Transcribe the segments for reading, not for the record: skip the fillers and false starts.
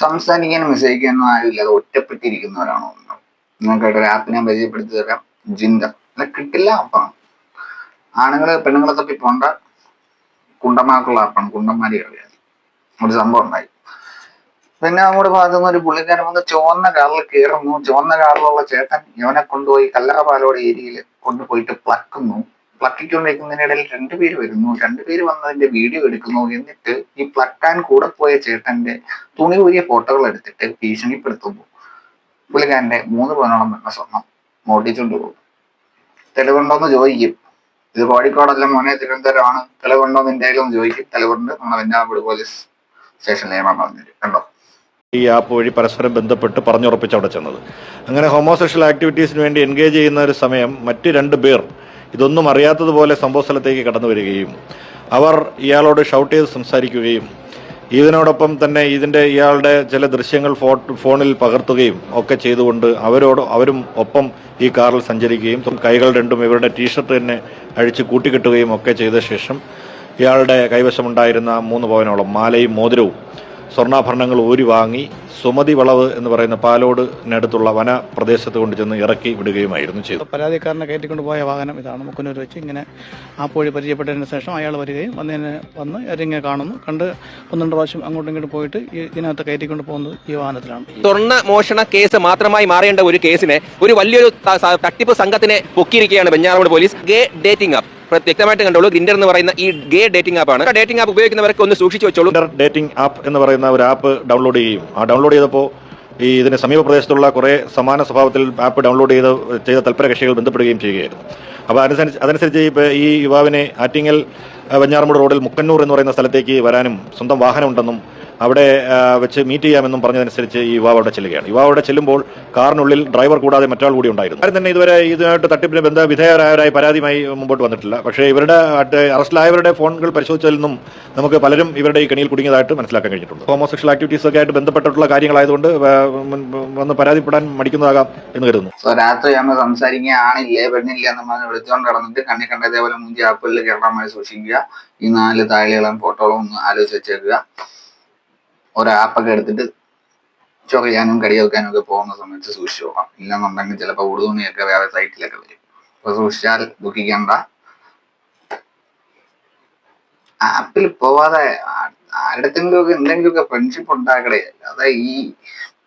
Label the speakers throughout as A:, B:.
A: സംസാരിക്കാനും മെസ്സേജിക്കാനും ആരുമില്ല, അത് ഒറ്റപ്പെട്ടിരിക്കുന്നവരാണോ? നിങ്ങൾക്കായിട്ട് ഒരു ആപ്പ് ഞാൻ പരിചയപ്പെടുത്തി തരാം. ജിൻഡ. അല്ല, കിട്ടില്ല ആപ്പാണ്. ആണുങ്ങള് പെണ്ണുങ്ങളെ തപ്പി പോണ്ട, കുണ്ടന്മാർക്കുള്ള ആപ്പാണ്. കുണ്ടന്മാരി കളിയാണ്. ഒരു സംഭവം ഉണ്ടായി. പിന്നെ നമ്മുടെ ഭാഗത്തുനിന്ന് ഒരു പുള്ളിക്കാരൻ വന്ന് ചുവന്ന കാറിൽ കയറുന്നു. ചുവന്ന കാറിലുള്ള ചേട്ടൻ ഇവനെ കൊണ്ടുപോയി കല്ലറപാലോട് ഏരിയയിൽ കൊണ്ടുപോയിട്ട് പ്ലക്കിക്കൊണ്ടിരിക്കുന്നതിനിടയിൽ രണ്ടുപേര് വരുന്നു. രണ്ടുപേര് വന്നതിന്റെ വീഡിയോ എടുക്കുന്നു. എന്നിട്ട് ഈ പ്ലക്കാൻ കൂടെ പോയ ചേട്ടന്റെ തുണി ഊരിയ ഫോട്ടോകൾ എടുത്തിട്ട് ഭീഷണിപ്പെടുത്തുന്നു. പുള്ളിക്കാരന്റെ 3 പവനോളം വരുന്ന സ്വർണം മോട്ടിച്ചുകൊണ്ട് പോകും. തെളിവുണ്ടോന്ന് ചോദിക്കും. ഇത് കോഴിക്കോടല്ല മോനെ, തിരുവനന്തപുരമാണ്. തെളിവുണ്ടോന്ന് എന്റെ കയ്യിലൊന്ന് ചോദിക്കും. തെളിവുണ്ട്, നമ്മൾ വെഞ്ഞാറമൂട് പോലീസ് സ്റ്റേഷനിൽ ഞാൻ പറഞ്ഞുതരും. കണ്ടോ?
B: ഈ ആപ്പ് വഴി പരസ്പരം ബന്ധപ്പെട്ട് പറഞ്ഞുറപ്പിച്ച് അവിടെ ചെന്നത്. അങ്ങനെ ഹോമോസെക്ഷൽ ആക്ടിവിറ്റീസിന് വേണ്ടി എൻഗേജ് ചെയ്യുന്ന ഒരു സമയം മറ്റ് 2 പേർ ഇതൊന്നും അറിയാത്തതുപോലെ സംഭവ സ്ഥലത്തേക്ക് കടന്നു വരികയും അവർ ഇയാളോട് ഷൗട്ട് ചെയ്ത് സംസാരിക്കുകയും ഇതിനോടൊപ്പം തന്നെ ഇയാളുടെ ചില ദൃശ്യങ്ങൾ ഫോണിൽ പകർത്തുകയും ഒക്കെ ചെയ്തുകൊണ്ട് അവരും ഒപ്പം ഈ കാറിൽ സഞ്ചരിക്കുകയും കൈകൾ രണ്ടും ഇവരുടെ ടീഷർട്ട് തന്നെ അഴിച്ച് കൂട്ടിക്കെട്ടുകയും ഒക്കെ ചെയ്ത ശേഷം ഇയാളുടെ കൈവശമുണ്ടായിരുന്ന 3 പവനോളം മാലയും മോതിരവും സ്വർണ്ണാഭരണങ്ങൾ ഊരി വാങ്ങി സുമതി വളവ് എന്ന് പറയുന്ന പാലോടിനടുത്തുള്ള വന പ്രദേശത്ത് കൊണ്ട് ചെന്ന് ഇറക്കി വിടുകയുമായിരുന്നു ചെയ്തത്.
C: പരാതിക്കാരനെ കയറ്റിക്കൊണ്ട് പോയ വാഹനം ഇതാണ്. മുക്കുന്നൂർ വെച്ച് ഇങ്ങനെ ആപ്പ് വഴി പരിചയപ്പെട്ടതിന് ശേഷം അയാൾ വരികയും വന്ന് ഇറങ്ങി കാണുന്നു. കണ്ട് 1-2 പ്രാവശ്യം അങ്ങോട്ടും ഇങ്ങോട്ടും പോയിട്ട് ഇതിനകത്ത് കയറ്റിക്കൊണ്ട് പോകുന്നത് ഈ വാഹനത്തിലാണ്.
D: സ്വർണ്ണ മോഷണ കേസ് മാത്രമായി മാറേണ്ട ഒരു കേസിനെ ഒരു വലിയൊരു തട്ടിപ്പ് സംഘത്തിനെ പൊക്കിയിരിക്കുകയാണ് വെഞ്ഞാറമൂട് പോലീസ്. ഗേ ഡേറ്റിംഗ് ആപ്പ് വ്യക്തമായിട്ട് കണ്ടോളൂ. ഗ്രിൻഡർ എന്ന് പറയുന്ന ഈ ഗേ ഡേറ്റിംഗ് ആപ്പാണ്. ഡേറ്റിംഗ് ആപ്പ് ഉപയോഗിക്കുന്നവർക്ക് ഒന്ന് സൂക്ഷിച്ചു വെച്ചോളൂ.
B: ഡേറ്റിംഗ് ആപ്പ് എന്ന് പറയുന്ന ഒരു ആപ്പ് ഡൗൺലോഡ് ചെയ്യും. ആ ഡൗൺലോഡ് ചെയ്തപ്പോൾ ഇതിന് സമീപ പ്രദേശത്തുള്ള കുറേ സമാന സ്വഭാവത്തിൽ ആപ്പ് ഡൗൺലോഡ് ചെയ്ത തൽപര കക്ഷികൾ ബന്ധപ്പെടുകയും ചെയ്യുകയായിരുന്നു. അപ്പോൾ അതനുസരിച്ച് ഈ യുവാവിനെ ആറ്റിങ്ങൽ വെഞ്ഞാറമൂട് റോഡിൽ മുക്കന്നൂർ എന്ന് പറയുന്ന സ്ഥലത്തേക്ക് വരാനും സ്വന്തം വാഹനമുണ്ടെന്നും അവിടെ വെച്ച് മീറ്റ് ചെയ്യാമെന്നും പറഞ്ഞതനുസരിച്ച് ഈ യുവാവ് അവിടെ ചെല്ലുകയാണ്. യുവാവ് അവിടെ ചെല്ലുമ്പോൾ കാറിനുള്ളിൽ ഡ്രൈവർ കൂടാതെ മറ്റാൾ കൂടി ഉണ്ടായിരുന്നു. ആരും തന്നെ ഇതുവരെ ഇതുമായിട്ട് തട്ടിപ്പിന് വിധേയരായവരായി പരാതിയുമായി മുമ്പോട്ട് വന്നിട്ടില്ല. പക്ഷേ ഇവരുടെ അറസ്റ്റിലായവരുടെ ഫോണുകൾ പരിശോധിച്ചതിൽ നിന്നും നമുക്ക് പലരും ഇവരുടെ ഈ കെണിയിൽ കുടുങ്ങിയതായിട്ട് മനസ്സിലാക്കാൻ കഴിഞ്ഞിട്ടുണ്ട്. ഹോമോസെക്ഷൽ ആക്ടിവിറ്റീസ് ഒക്കെ ആയിട്ട് ബന്ധപ്പെട്ടിട്ടുള്ള കാര്യങ്ങളായതുകൊണ്ട് വന്ന് പരാതിപ്പെടാൻ മടിക്കുന്നതാകാം എന്ന് കരുതുന്നു.
A: രാത്രി നമ്മൾ സംസാരിക്കുകയാണില്ലേ പെണ്ണില്ല നമ്മൾ വിളിച്ചുകൊണ്ട് കിടന്നിട്ട് കണ്ണി കണ്ട ഇതേപോലെ മുഞ്ചി ആപ്പുകളിൽ കേരളമായി സൂക്ഷിക്കുക. ഈ 4 താഴെകളും ഫോട്ടോകളും ഒന്ന് ആലോചിച്ച് വെച്ചേക്കുക. ഒരു ആപ്പൊക്കെ എടുത്തിട്ട് ചൊറിയാനും കടി വെക്കാനും ഒക്കെ പോകുന്ന സമയത്ത് സൂക്ഷിച്ചു പോകാം. ഇല്ലെന്നുണ്ടെങ്കിൽ ചിലപ്പോൾ ഉടുതുണിയൊക്കെ വേറെ സൈറ്റിലൊക്കെ വരും. അപ്പൊ സൂക്ഷിച്ചാൽ ദുഃഖിക്കണ്ട. ആപ്പിൽ പോവാതെ ആരുടെങ്കിലുമൊക്കെ എന്തെങ്കിലുമൊക്കെ ഫ്രണ്ട്ഷിപ്പ് ഉണ്ടാക്കടേ. അതാ ഈ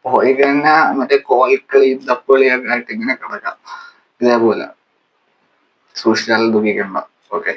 A: പോയി കഴിഞ്ഞാൽ മറ്റേ കോൽക്കളിയും തപ്പുകളിയൊക്കെ ആയിട്ട് ഇങ്ങനെ കിടക്കാം. ഇതേപോലെ സൂക്ഷിച്ചാൽ ദുഃഖിക്കണ്ട. ഓക്കെ.